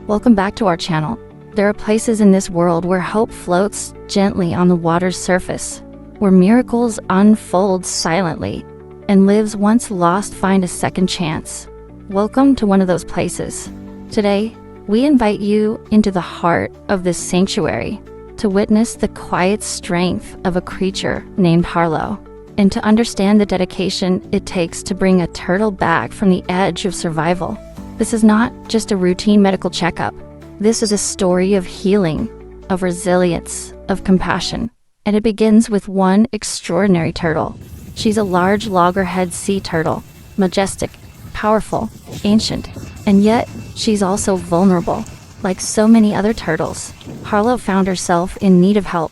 Welcome back to our channel. There are places in this world where hope floats gently on the water's surface, where miracles unfold silently, and lives once lost find a second chance. Welcome to one of those places. Today, we invite you into the heart of this sanctuary to witness the quiet strength of a creature named Harlow, and to understand the dedication it takes to bring a turtle back from the edge of survival. This is not just a routine medical checkup. This is a story of healing, of resilience, of compassion. And it begins with one extraordinary turtle. She's a large loggerhead sea turtle, majestic, powerful, ancient, and yet she's also vulnerable. Like so many other turtles, Harlow found herself in need of help,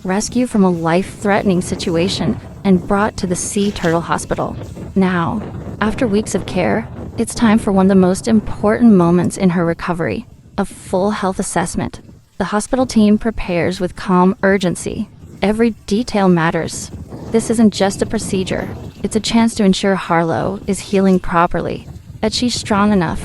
rescued from a life-threatening situation and brought to the Sea Turtle Hospital. Now, after weeks of care, it's time for one of the most important moments in her recovery, a full health assessment. The hospital team prepares with calm urgency. Every detail matters. This isn't just a procedure. It's a chance to ensure Harlow is healing properly, that she's strong enough,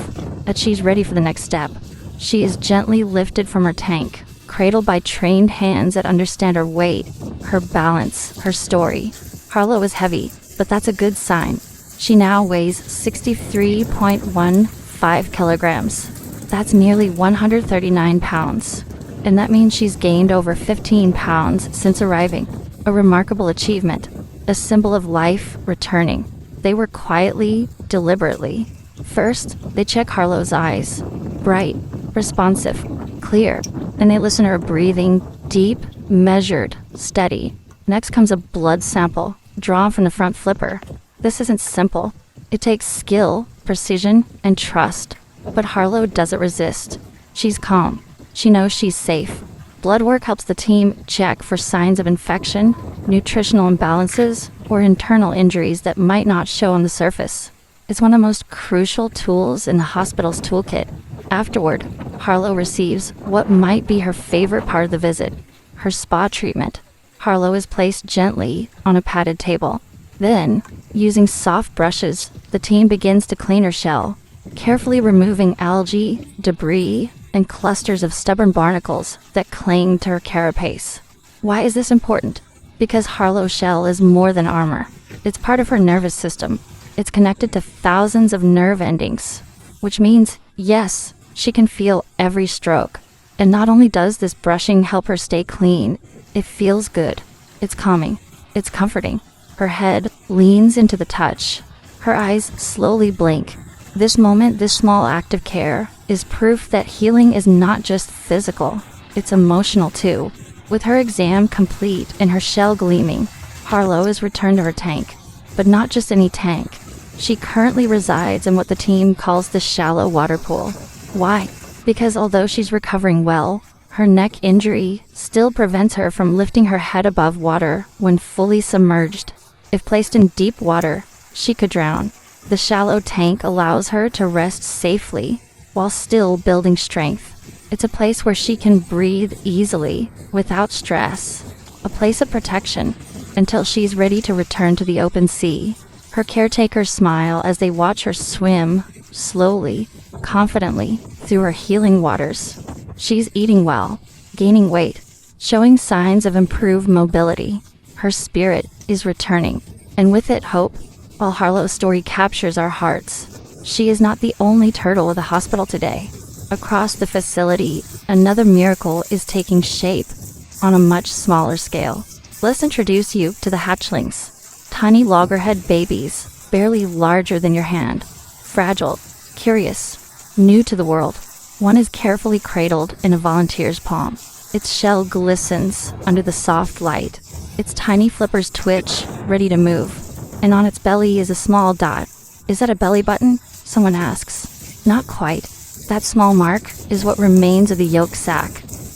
that she's ready for the next step. She is gently lifted from her tank, cradled by trained hands that understand her weight, her balance, her story. Harlow is heavy, but that's a good sign. She now weighs 63.15 kilograms. That's nearly 139 pounds. And that means she's gained over 15 pounds since arriving. A remarkable achievement, a symbol of life returning. They work quietly, deliberately. First, they check Harlow's eyes. Bright, responsive, clear. And they listen to her breathing, deep, measured, steady. Next comes a blood sample, drawn from the front flipper. This isn't simple. It takes skill, precision, and trust. But Harlow doesn't resist. She's calm. She knows she's safe. Blood work helps the team check for signs of infection, nutritional imbalances, or internal injuries that might not show on the surface. It's one of the most crucial tools in the hospital's toolkit. Afterward, Harlow receives what might be her favorite part of the visit, her spa treatment. Harlow is placed gently on a padded table. Then, using soft brushes, the team begins to clean her shell, carefully removing algae, debris, and clusters of stubborn barnacles that cling to her carapace. Why is this important? Because Harlow's shell is more than armor. It's part of her nervous system. It's connected to thousands of nerve endings, which means, yes, she can feel every stroke. And not only does this brushing help her stay clean, it feels good. It's calming. It's comforting. Her head leans into the touch. Her eyes slowly blink. This moment, this small act of care, is proof that healing is not just physical, it's emotional too. With her exam complete and her shell gleaming, Harlow is returned to her tank. But not just any tank. She currently resides in what the team calls the shallow water pool. Why? Because although she's recovering well, her neck injury still prevents her from lifting her head above water when fully submerged. If placed in deep water, she could drown. The shallow tank allows her to rest safely while still building strength. It's a place where she can breathe easily, without stress. A place of protection until she's ready to return to the open sea. Her caretakers smile as they watch her swim slowly, confidently through her healing waters. She's eating well, gaining weight, showing signs of improved mobility. Her spirit is returning, and with it hope. While Harlow's story captures our hearts, she is not the only turtle of the hospital today. Across the facility, another miracle is taking shape on a much smaller scale. Let's introduce you to the hatchlings. Tiny loggerhead babies, barely larger than your hand. Fragile, curious, new to the world. One is carefully cradled in a volunteer's palm. Its shell glistens under the soft light. Its tiny flippers twitch, ready to move. And on its belly is a small dot. Is that a belly button? Someone asks. Not quite. That small mark is what remains of the yolk sac,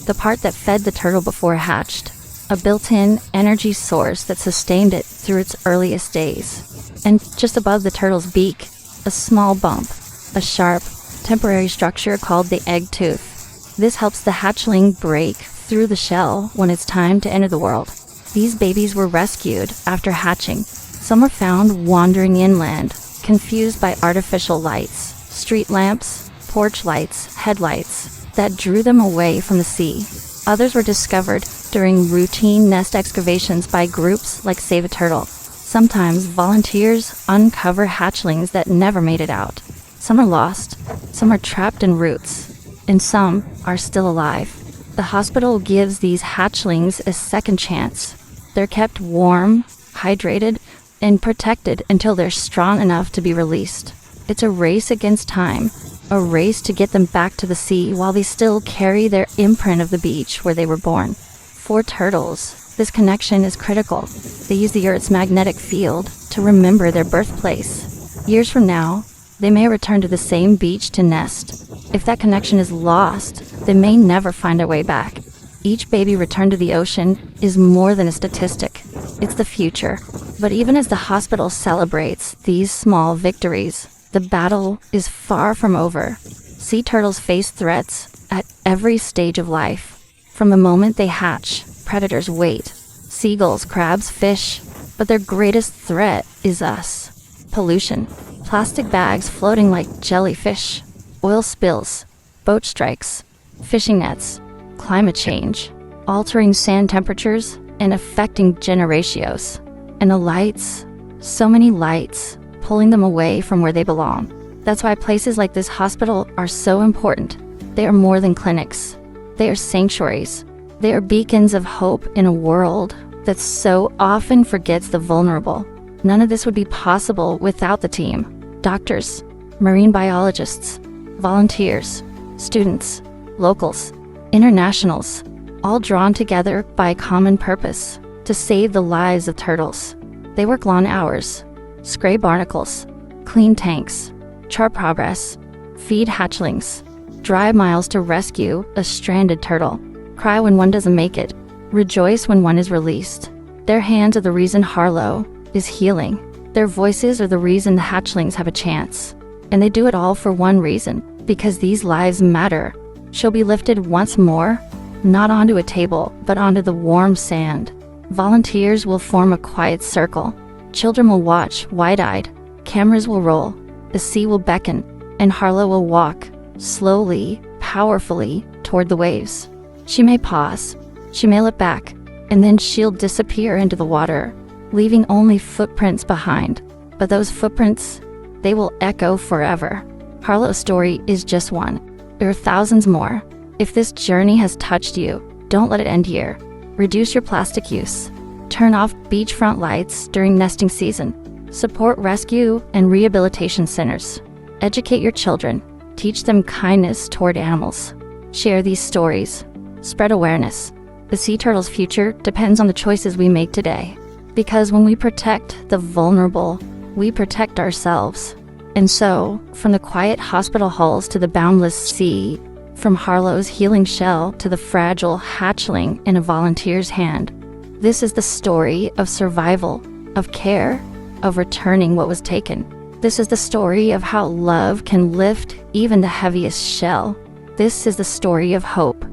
the part that fed the turtle before it hatched. A built-in energy source that sustained it through its earliest days. And just above the turtle's beak, a small bump, a sharp, temporary structure called the egg tooth. This helps the hatchling break through the shell when it's time to enter the world. These babies were rescued after hatching. Some were found wandering inland, confused by artificial lights, street lamps, porch lights, headlights, that drew them away from the sea. Others were discovered during routine nest excavations by groups like Save a Turtle. Sometimes volunteers uncover hatchlings that never made it out. Some are lost, some are trapped in roots, and some are still alive. The hospital gives these hatchlings a second chance. They're kept warm, hydrated, and protected until they're strong enough to be released. It's a race against time, a race to get them back to the sea while they still carry their imprint of the beach where they were born. For turtles, this connection is critical. They use the Earth's magnetic field to remember their birthplace. Years from now, they may return to the same beach to nest. If that connection is lost, they may never find their way back. Each baby returned to the ocean is more than a statistic. It's the future. But even as the hospital celebrates these small victories, the battle is far from over. Sea turtles face threats at every stage of life. From the moment they hatch, predators wait. Seagulls, crabs, fish. But their greatest threat is us. Pollution. Plastic bags floating like jellyfish. Oil spills. Boat strikes. Fishing nets. Climate change. Altering sand temperatures and affecting generations. And the lights. So many lights. Pulling them away from where they belong. That's why places like this hospital are so important. They are more than clinics. They are sanctuaries. They are beacons of hope in a world that so often forgets the vulnerable. None of this would be possible without the team. Doctors, marine biologists, volunteers, students, locals, internationals, all drawn together by a common purpose, to save the lives of turtles. They work long hours, scrape barnacles, clean tanks, chart progress, feed hatchlings, drive miles to rescue a stranded turtle, cry when one doesn't make it, rejoice when one is released. Their hands are the reason Harlow is healing. Their voices are the reason the hatchlings have a chance. And they do it all for one reason, because these lives matter. She'll be lifted once more, not onto a table, but onto the warm sand. Volunteers will form a quiet circle. Children will watch, wide-eyed. Cameras will roll. The sea will beckon, and Harlow will walk, slowly, powerfully, toward the waves. She may pause. She may look back, and then she'll disappear into the water, leaving only footprints behind. But those footprints, they will echo forever. Harlow's story is just one. There are thousands more. If this journey has touched you, don't let it end here. Reduce your plastic use. Turn off beachfront lights during nesting season. Support rescue and rehabilitation centers. Educate your children. Teach them kindness toward animals. Share these stories. Spread awareness. The sea turtle's future depends on the choices we make today. Because when we protect the vulnerable, we protect ourselves. And so, from the quiet hospital halls to the boundless sea, from Harlow's healing shell to the fragile hatchling in a volunteer's hand, this is the story of survival, of care, of returning what was taken. This is the story of how love can lift even the heaviest shell. This is the story of hope.